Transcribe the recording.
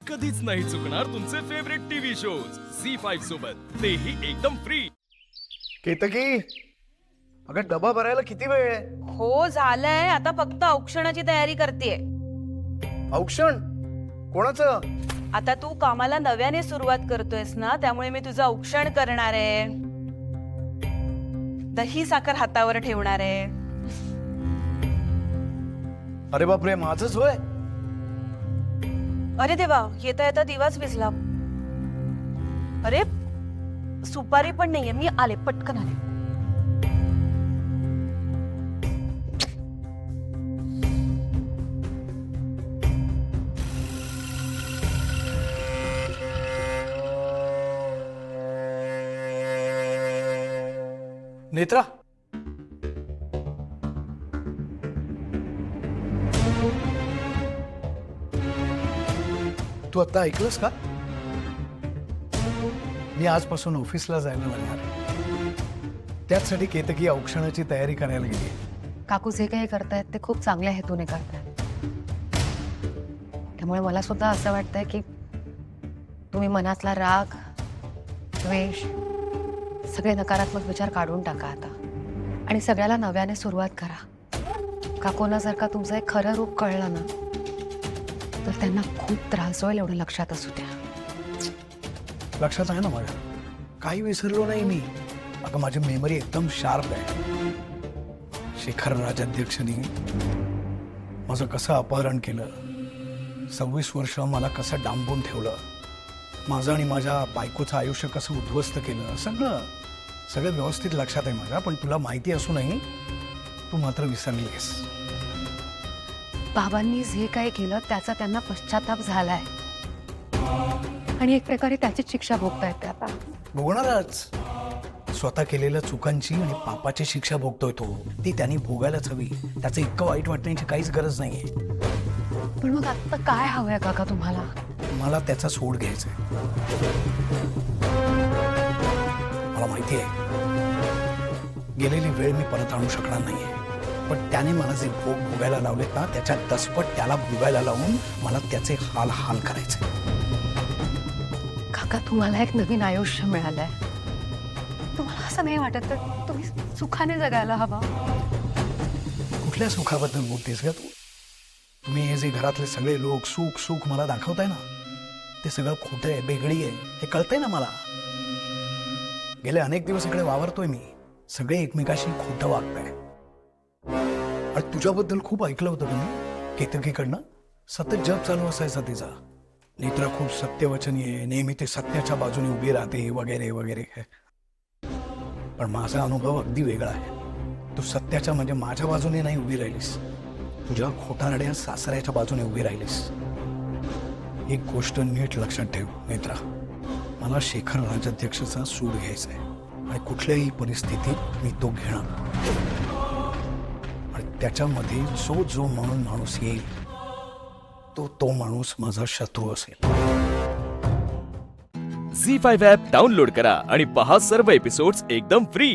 कधीच नाही चुकणार तुमचे फेवरेट टीव्ही शोज झी5 सोबत, तेही एकदम फ्री. केतकी, अगं डबा भरायला किती वेळ आहे? हो झालंय, आता फक्त औक्षणाची तयारी करतेय. औक्षण कोणाचं? आता तू कामाला नव्याने सुरुवात करतोयस ना, त्यामुळे मी तुझं औक्षण करणार आहे. दही साखर हातावर ठेवणार आहे. अरे बापरे, माझंच होय? अरे देवा, येता येता दिवाच विझला. अरे सुपारी पण नाहीये, मी आले, पटकन आले. नेत्रा, तू आता ऐकलंस का? मी आजपासून ऑफिसला जायला लागणार. त्याचसाठी केतकी औक्षणाची तयारी करायला गेली. काकू जे काही करतायत ते खूप चांगल्या हेतूने करतायत. त्यामुळे मला सुद्धा असं वाटतंय की तुम्ही मनातला राग, द्वेष, सगळे नकारात्मक विचार काढून टाका आता आणि सगळ्याला नव्याने सुरुवात करा. काकूंना जर का तुमचं एक खरं रूप कळलं ना, तर त्यांना खूप त्रास होईल, एवढं लक्षात असू द्या. लक्षात आहे ना माझ्या, काही विसरलो नाही मी. अगं माझी मेमरी एकदम शार्प आहे. शेखर राजाध्यक्षांनी माझं कसं अपहरण केलं, 26 वर्ष मला कसं डांबून ठेवलं, माझं आणि माझ्या बायकोचं आयुष्य कसं उद्ध्वस्त केलं, सगळं व्यवस्थित लक्षात आहे माझ्या. पण तुला माहिती असूनही तू मात्र विसरलीस. बाबांनी जे काही केलं त्याचा त्यांना पश्चाताप झालाय आणि एक प्रकारे त्याचीच शिक्षा भोगतायत ते आता. भोगणारच. स्वतः केलेल्या चुकांची आणि पापाची शिक्षा भोगतोय तो. ती त्यांनी भोगायलाच हवी. त्याचं इतकं वाईट वाटण्याची काहीच गरज नाहीये. पण मग आता काय हवंय काका तुम्हाला? मला त्याचा सोड घ्यायचा आहे. मला माहिती आहे गेलेली वेळ मी परत आणू शकणार नाहीये, पण त्याने मला जे भोग भोगायला लावलेत ना, त्याच्या दसपट त्याला भोगायला लावून मला त्याचे हाल हाल करायचे. काका, तुम्हाला एक नवीन आयुष्य मिळालंय. तुम्हाला असं नाही वाटत तर तुम्ही सुखाने जगायला हवा? कुठल्या सुखाबद्दल बोलतेस का तू? तुम्ही हे जे घरातले सगळे लोक सुख सुख मला दाखवताय ना, ते सगळं खोटं आहे, बेगडी आहे, हे कळतंय ना मला. गेले अनेक दिवस इकडे वावरतोय मी. सगळे एकमेकाशी खोटं वागताय. आणि तुझ्याबद्दल खूप ऐकलं होतं तुम्ही केतकीकडनं. सतत जप चालू असायचा तिचा. नेत्रा खूप सत्यवचनी आहे, नेहमी ते सत्याच्या बाजूने उभी राहते वगैरे वगैरे. पण माझा अनुभव अगदी वेगळा आहे. तू सत्याच्या म्हणजे माझ्या बाजूने नाही उभी राहिलीस, तुझ्या खोटारड्या सासऱ्याच्या बाजूने उभी राहिलीस. एक गोष्ट नीट लक्षात ठेव नेत्रा, मला शेखर राजाध्यक्षाचा सूड घ्यायचा आहे आणि कुठल्याही परिस्थितीत मी तो घेणार. आणि त्याच्यामध्ये जो म्हणून माणूस येईल तो माणूस माझा शत्रू असेल. झी5 ॲप डाउनलोड करा आणि पहा सर्व एपिसोड्स एकदम फ्री.